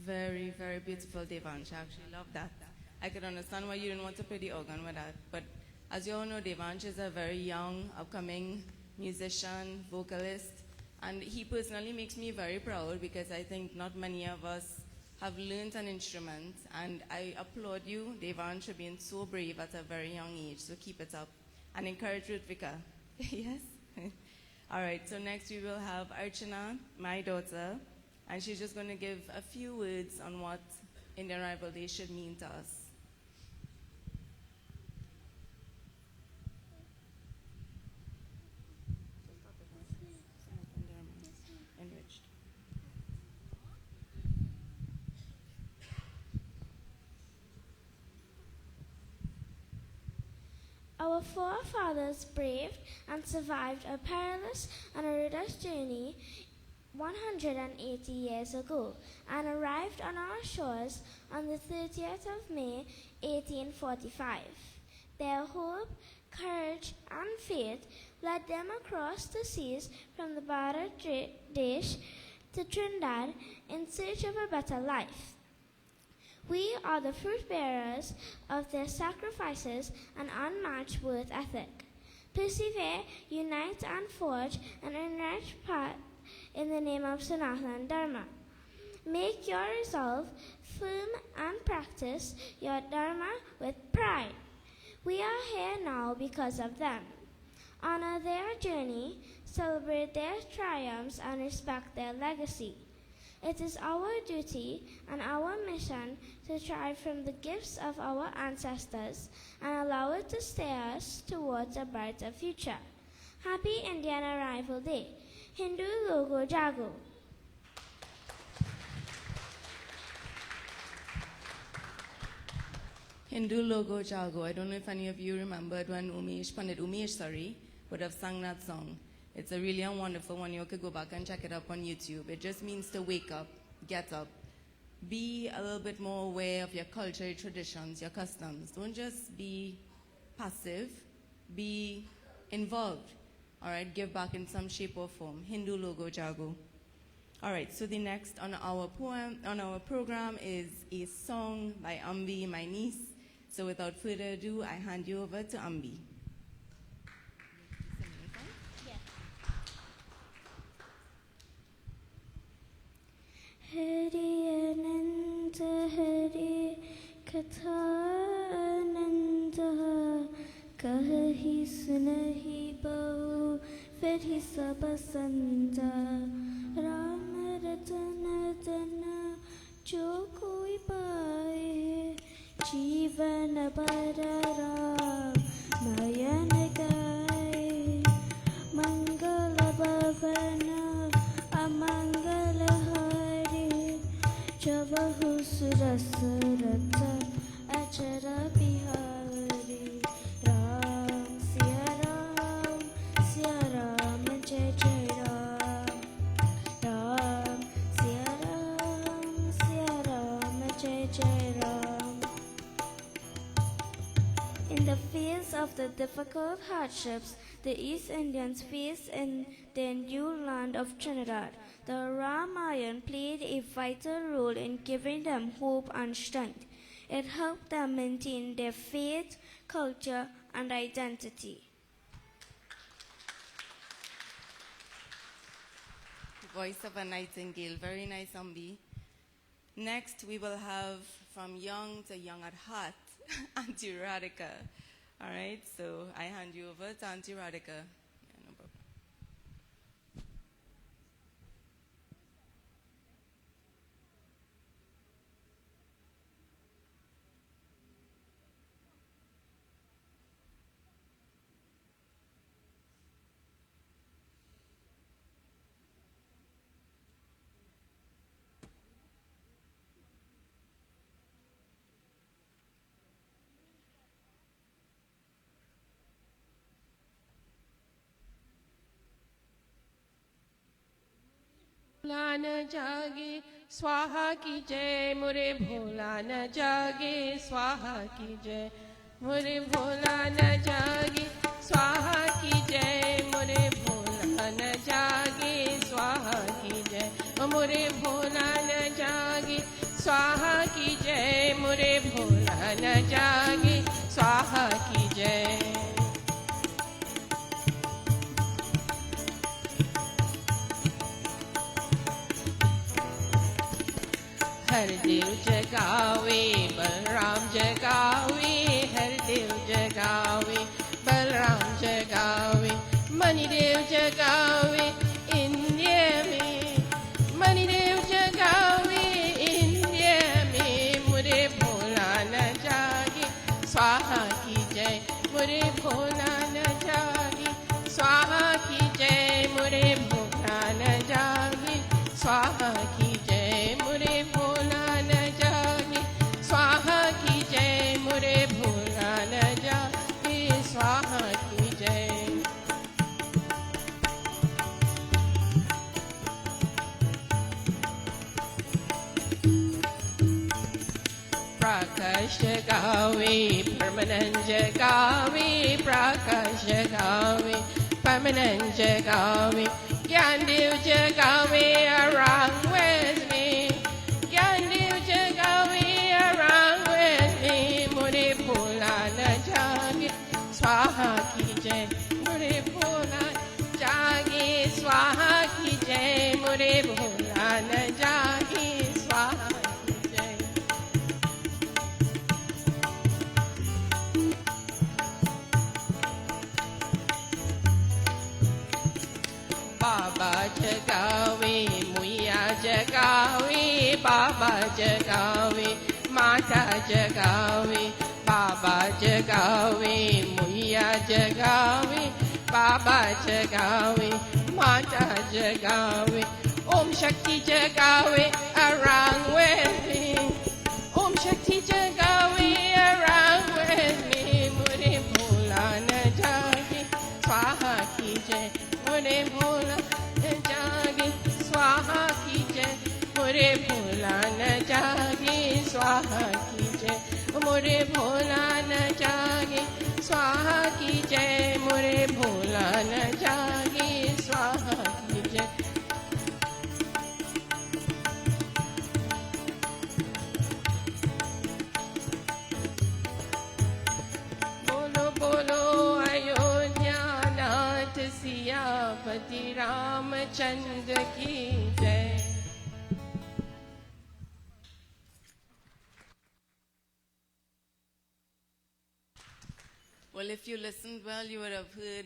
Very, very beautiful, Devansh. I actually love that. I could understand why you didn't want to play the organ with that. But as you all know, Devansh is a very young, upcoming musician, vocalist. And he personally makes me very proud because I think not many of us have learned an instrument. And I applaud you, Devansh, for being so brave at a very young age. So keep it up. And encourage Rutvika. Yes? All right, so next we will have Archana, my daughter. And she's just going to give a few words on what Indian Rival Day should mean to us. Enriched. Our forefathers braved and survived a perilous and arduous journey 180 years ago and arrived on our shores on the 30th of May 1845. Their hope, courage, and faith led them across the seas from the Bangladesh to Trinidad in search of a better life. We are the fruit bearers of their sacrifices and unmatched work ethic. Persevere, unite, and forge an enriched path in the name of Sanatana Dharma. Make your resolve firm and practice your Dharma with pride. We are here now because of them. Honor their journey, celebrate their triumphs, and respect their legacy. It is our duty and our mission to thrive from the gifts of our ancestors and allow it to steer us towards a brighter future. Happy Indian Arrival Day. Hindu Logo Jago. Hindu Logo Jago. I don't know if any of you remembered when Pandit Umesh would have sung that song. It's a really wonderful one. You could go back and check it up on YouTube. It just means to wake up, get up, be a little bit more aware of your culture, your traditions, your customs. Don't just be passive, be involved. All right, give back in some shape or form. Hindu Logo Jago. All right, so the next on our program is a song by Ambi, my niece. So without further ado, I hand you over to Ambi. Hari Ananta Hari Katha Ananta Kahi Sunahi Bahu Fedhi Sabasanta Ram Ratana Dana Jo Koi Paaye Jeevan Bara Nayan Gaye Mangala Bhavana Amangala Hari Javahu Surasarata Achara Bihari Ram Siya Ram Jai Jai Ram Ram Siya Ram Jai Jai Ram. In the face of the difficult hardships the East Indians faced in their new land of Trinidad, the Ramayana played a vital role in giving them hope and strength. It helped them maintain their faith, culture, and identity. Voice of a Nightingale. Very nice, Ambi. Next, we will have from young to young at heart, Auntie Radhika. All right, so I hand you over to Auntie Radhika. Yeah, no problem. भोला न जागे स्वाहा की जय मुरे भोला न जागे स्वाहा की जय मुरे भोला न जागे स्वाहा की जय मुरे भोला न जागे स्वाहा की जय मुरे भोला न जागे स्वाहा की जय मोरे भोला न जागे स्वाहा की जय हरदेव जगावे बलराम जगावे हरदेव जगावे बलराम जगावे मणिदेव जगावे इंडिया में मणिदेव जगावे इंडिया में मुरे भोला न जागे स्वाहा की जय मुरे भोला न जागे स्वाहा की जय मुरे भोला न जागे स्वाहा की जय मुरे भोला न जागे स्वाहा की जय मुरे भोला न जागे स्वाहा की जय प्रकाश जगावे परमानंद जगावे प्रकाश जगावे परमानंद जगावे ज्ञानदेव जगावे along with me ज्ञानदेव जगावे along with me मुरे भोला न जागे स्वाहा की जय मुरे भोला जागे स्वाहा की जय मुरे भोला न जागे स्वाहा की जय बाबा जगावे मुइया जगावे बाबा जगावे माता जगावे बाबा जगावे मुइया जगावे बाबा जगावे माता जगावे ओम शक्ति जगावे around with me ओम शक्ति जगावे around with me मुरे भोला न जागे स्वाहा की जय मुरे भोला न जागे स्वाहा की जय मुरे भोला न जागे स्वाहा की जय मुरे भोला न जागे स्वाहा की जय मुरे भोला न जागे स्वाहा की जय बोलो बोलो अयोध्या नाथ सियापति रामचंद्र की जय Well, if you listened well, you would have heard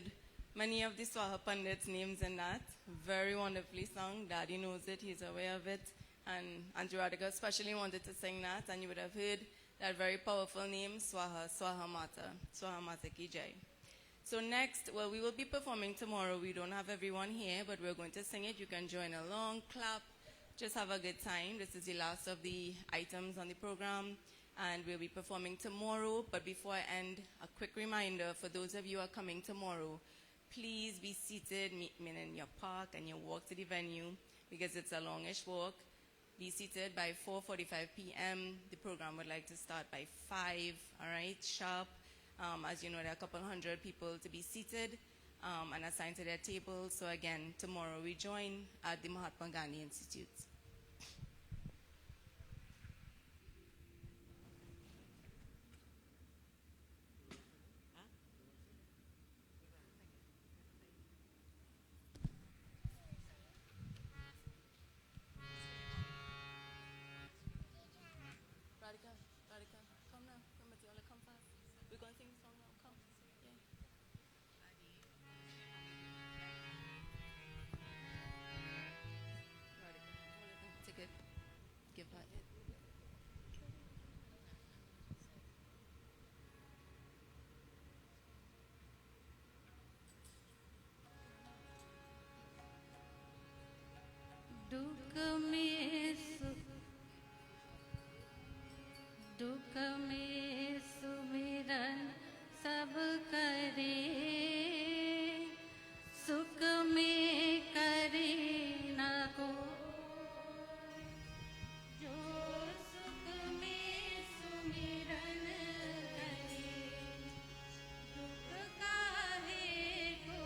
many of the Swaha Pandits' names in that. Very wonderfully sung. Daddy knows it. He's aware of it. And Auntie Radhika especially wanted to sing that. And you would have heard that very powerful name, Swaha, Swaha Mata Ki Jai. So next, well, we will be performing tomorrow. We don't have everyone here, but we're going to sing it. You can join along, clap, just have a good time. This is the last of the items on the program. And we'll be performing tomorrow. But before I end, a quick reminder for those of you who are coming tomorrow, please be seated, meet me in your park and your walk to the venue because it's a longish walk. Be seated by 4:45 p.m. The program would like to start by 5, all right, sharp. As you know, there are a couple hundred people to be seated and assigned to their tables. So again, tomorrow we join at the Mahatma Gandhi Institute. Radhika, come now. Come, Matiola, come fast. We're going to sing the song now. Come. Yeah. Radhika, take it. Give her it. दुख में सुमिरन सब करे सुख में करे न को जो सुख में सुमिरन करे दुख काहे को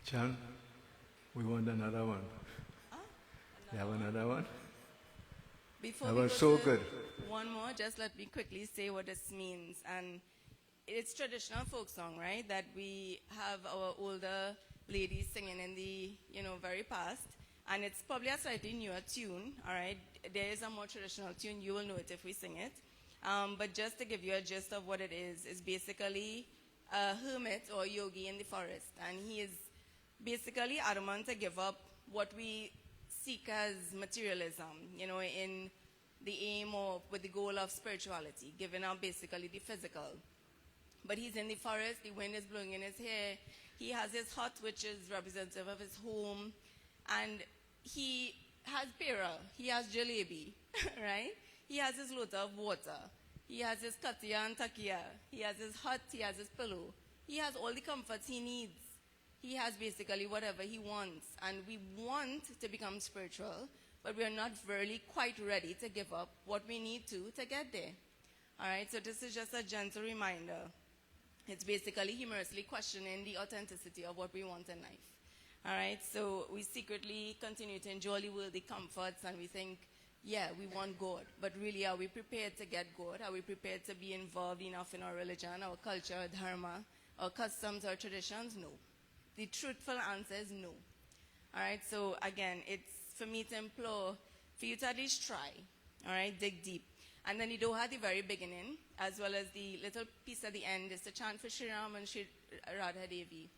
Chan, we want another one. You have another one? Before That we was go so to good. one more, just let me quickly say what this means. And it's traditional folk song, right? That we have our older ladies singing in the, very past. And it's probably a slightly newer tune, all right? There is a more traditional tune. You will know it if we sing it. But just to give you a gist of what it is basically a hermit or yogi in the forest. And he is basically adamant to give up what we seek as materialism, in the aim or with the goal of spirituality, giving up basically the physical. But he's in the forest, the wind is blowing in his hair, he has his hut, which is representative of his home, and he has pera, he has jalebi, right? He has his lota of water, he has his katia and takia, he has his hut, he has his pillow, he has all the comforts he needs. He has basically whatever he wants. And we want to become spiritual, but we are not really quite ready to give up what we need to get there. All right, so this is just a gentle reminder. It's basically humorously questioning the authenticity of what we want in life. All right, so we secretly continue to enjoy the worldly comforts and we think, yeah, we want God. But really, are we prepared to get God? Are we prepared to be involved enough in our religion, our culture, dharma, our customs, our traditions? No. The truthful answer is no. All right, so again, it's for me to implore for you to at least try, all right, dig deep. And then the doha at the very beginning, as well as the little piece at the end, is the chant for Sri Ram and Sri Radha Devi,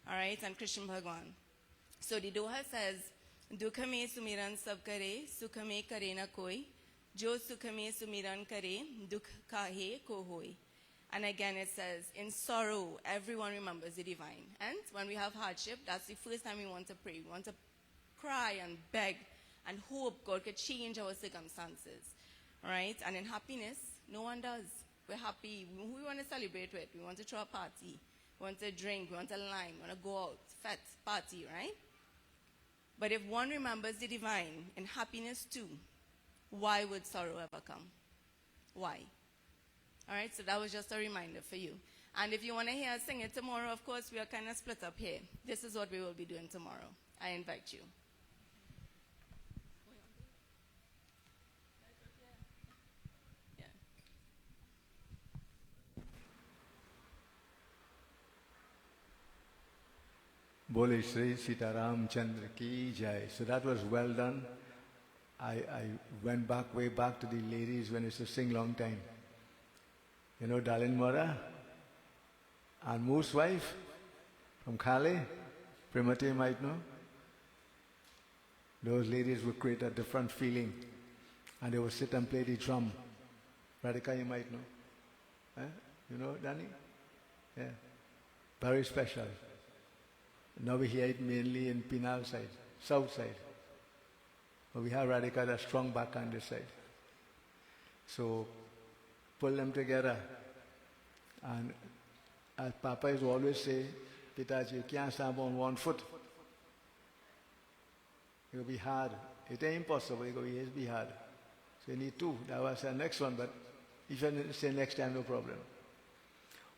all right, and Krishna Bhagwan. So the doha says, Dukha mein sumiran sab kare, sukha mein kare na koi, jo sukha mein sumiran kare, dukh kahe ko hoy. And again it says, in sorrow, everyone remembers the divine. And when we have hardship, that's the first time we want to pray. We want to cry and beg and hope God could change our circumstances. All right? And in happiness, no one does. We're happy. Who we want to celebrate with? We want to throw a party. We want to drink. We want to lime. We want to go out, fete, party, right? But if one remembers the divine in happiness too, why would sorrow ever come? Why? All right, so that was just a reminder for you. And if you want to hear us sing it tomorrow, of course, we are kind of split up here. This is what we will be doing tomorrow. I invite you. Yeah. Bole Shri Sita Ram Chandra Ki Jai. So that was well done. I went way back to the ladies when it's a sing long time. You know Dalin Mora and Moo's wife from Khale, Primati might know. Those ladies would create a different feeling and they would sit and play the drum. Radhika, you might know. You know, Danny? Yeah. Very special. Now we hear it mainly in Pinal side, south side. But we have Radhika, the strong back on this side. So pull them together. And as Papa is always say, Pitaji, you can't stand on one foot. It will be hard. It ain't impossible, it will be hard. So you need two. That was the next one, but if you say next time, no problem.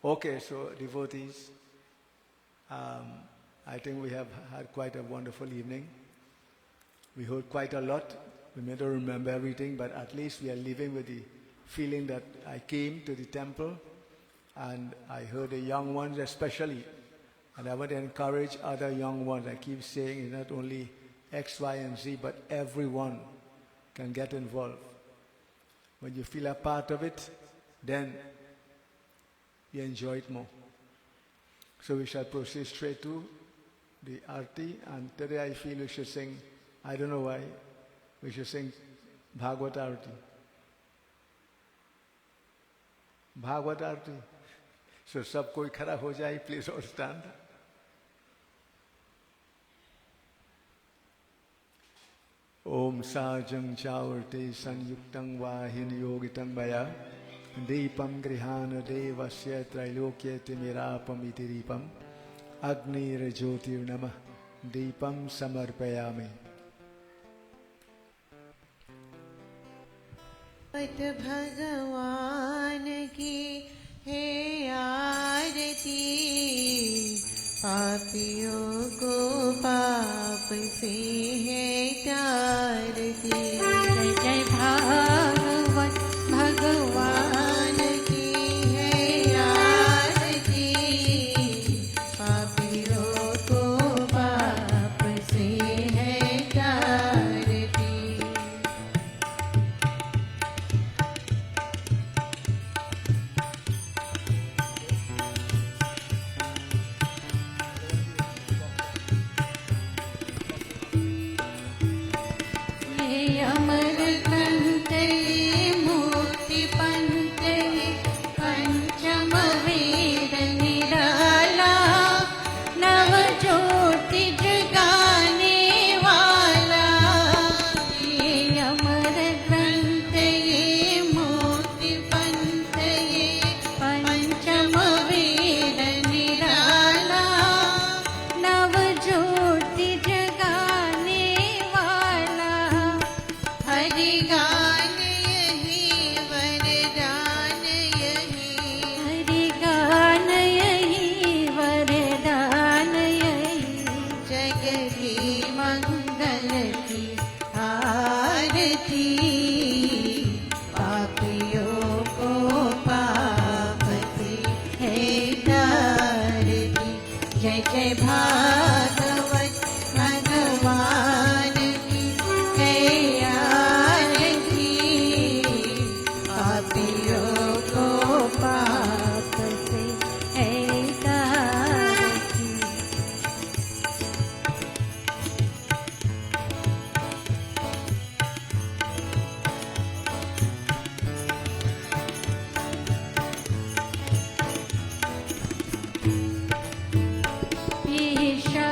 Okay, so devotees, I think we have had quite a wonderful evening. We heard quite a lot. We may not remember everything, but at least we are living with the feeling that I came to the temple and I heard the young ones especially. And I want to encourage other young ones. I keep saying it's not only X, Y, and Z, but everyone can get involved. When you feel a part of it, then you enjoy it more. So we shall proceed straight to the Arti, and today I feel we should sing, I don't know why, we should sing Bhagavad Arti. Bhagavad Arti. So sab koi khara ho jaye, please all stand. Om Sajang Chaurte Sanyuktang Vahin Yogitang Maya Deepam Grihana Devasya Trailokya Timirapam Itiripam Agni Rajotir Namah Deepam Samarpayami. भगवान की है आरती पापियों को पाप से है तारती। जय जय भागवत भगवान की है आरती। पापियों को पाप से है तारती। ये अमर ग्रंथ ये मुक्ति पंथ ये पंचम वेद निराला। नव ज्योति जगाने वाला। ये अमर ग्रंथ ये मुक्ति पंथ ये पंचम वेद निराला। नव ज्योति जगाने वाला। हरि गान यही वरदान यही। हरि गान यही वरदान यही। जग की मंगल की आरती। पापियों को पाप से है तारती। जय जय भागवत भगवान की है आरती। पापियों को पाप से है तारती। ईशा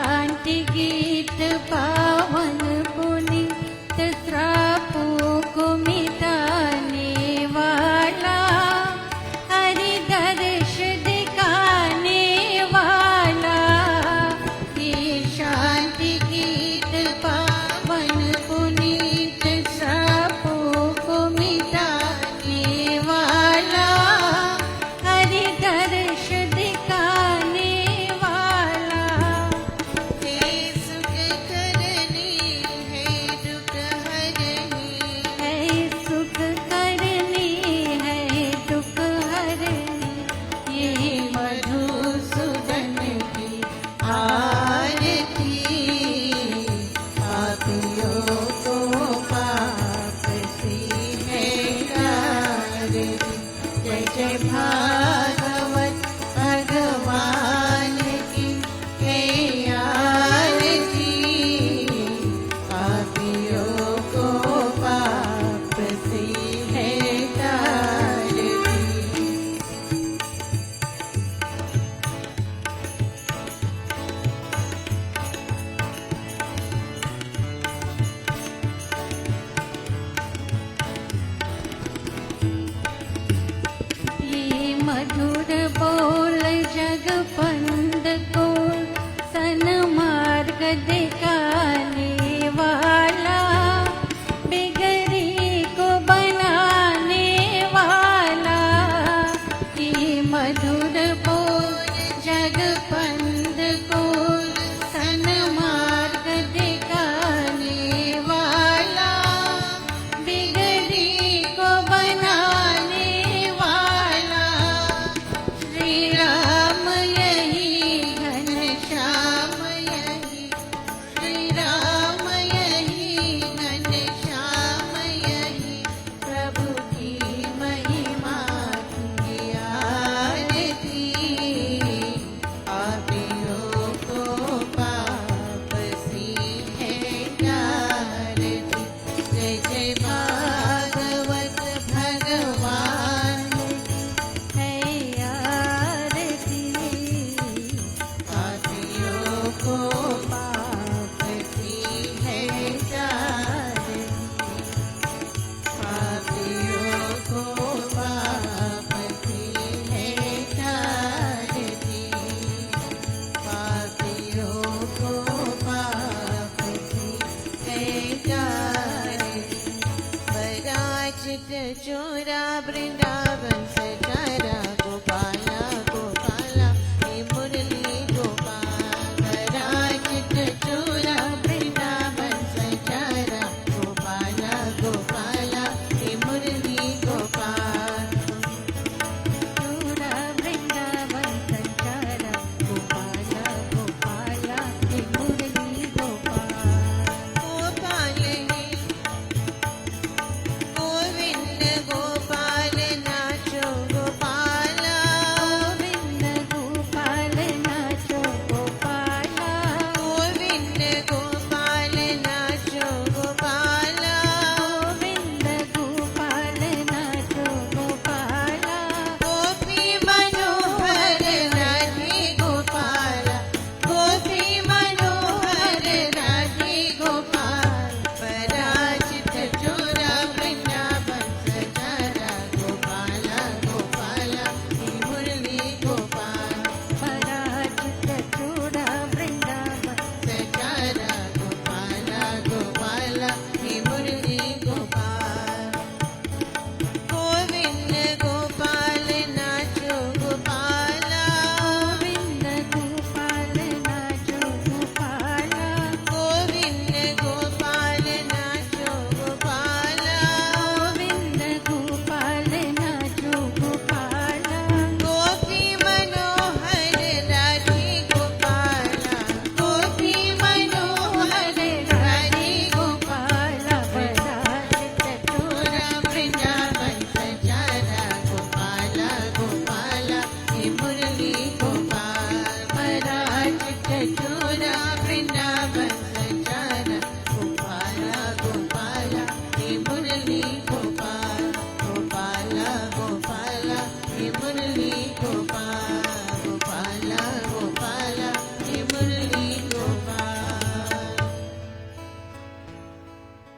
गोपाल मराठ चचूरा वृंदावन सजाना गोपाला गोपाला हे मुरली गोपाल गोपाला गोपाला हे मुरली गोपाल गोपाला गोपाला हे मुरली Gopal.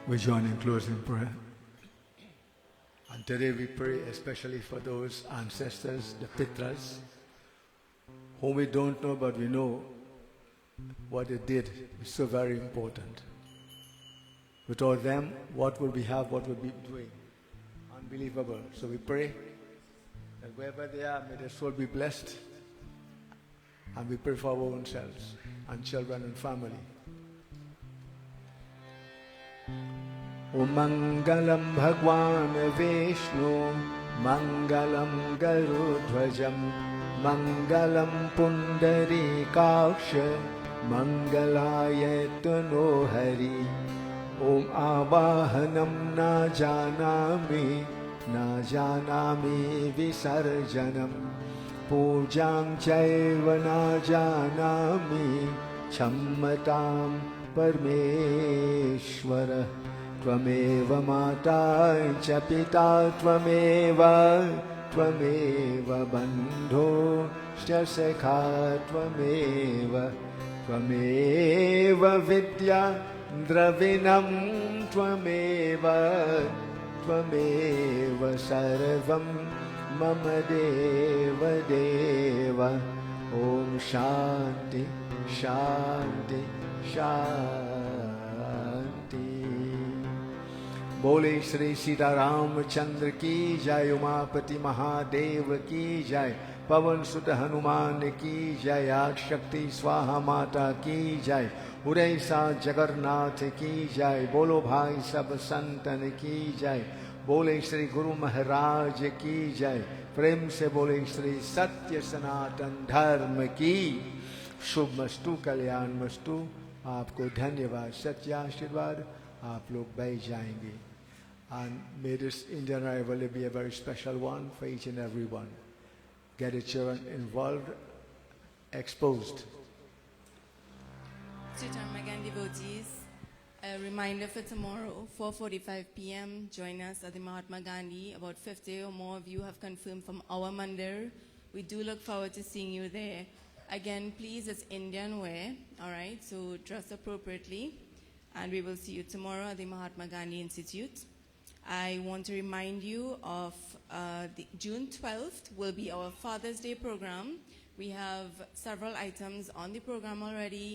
We join in closing prayer. And today we pray especially for those ancestors, the Pitras, whom we don't know but we know what they did is so very important. Without them, what would we have, what would we be doing? Unbelievable. So we pray that wherever they are, may their soul be blessed. And we pray for our own selves and children and family. Mangalam Bhagwan Vishnu, Mangalam Garudhvajam, Mangalam Pundarikaksha, Mangalayatano Hari. Om Avahanam na janami visarjanam, Pujam chaiva na janami, Chammatam Parmeshwara. Tvameva mata cha pita tvameva bandho shya sekha tvameva vidya dravinam tvameva sarvam mama deva Om Shanti Shanti Shanti. बोले श्री सीताराम चंद्र की जय, उमापति महादेव की जय, पवन सुत हनुमान की जय, आद शक्ति स्वाहा माता की जय, उदय सा जगन्नाथ की जय, बोलो भाई सब संतन की जय, बोले श्री गुरु महाराज की जय, प्रेम से बोले श्री सत्य सनातन धर्म की शुभमस्तु कल्याणमस्तु. आपको धन्यवाद, सच्चा आशीर्वाद. आप लोग बैठ जाएंगे. And may this Indian arrival be a very special one for each and every one. Get the children involved, exposed. Chaitanya Gandhi devotees, a reminder for tomorrow, 4:45 p.m. Join us at the Mahatma Gandhi. About 50 or more of you have confirmed from our mandir. We do look forward to seeing you there. Again, please, it's Indian wear, all right? So dress appropriately. And we will see you tomorrow at the Mahatma Gandhi Institute. I want to remind you of the June 12th will be our Father's Day program. We have several items on the program already.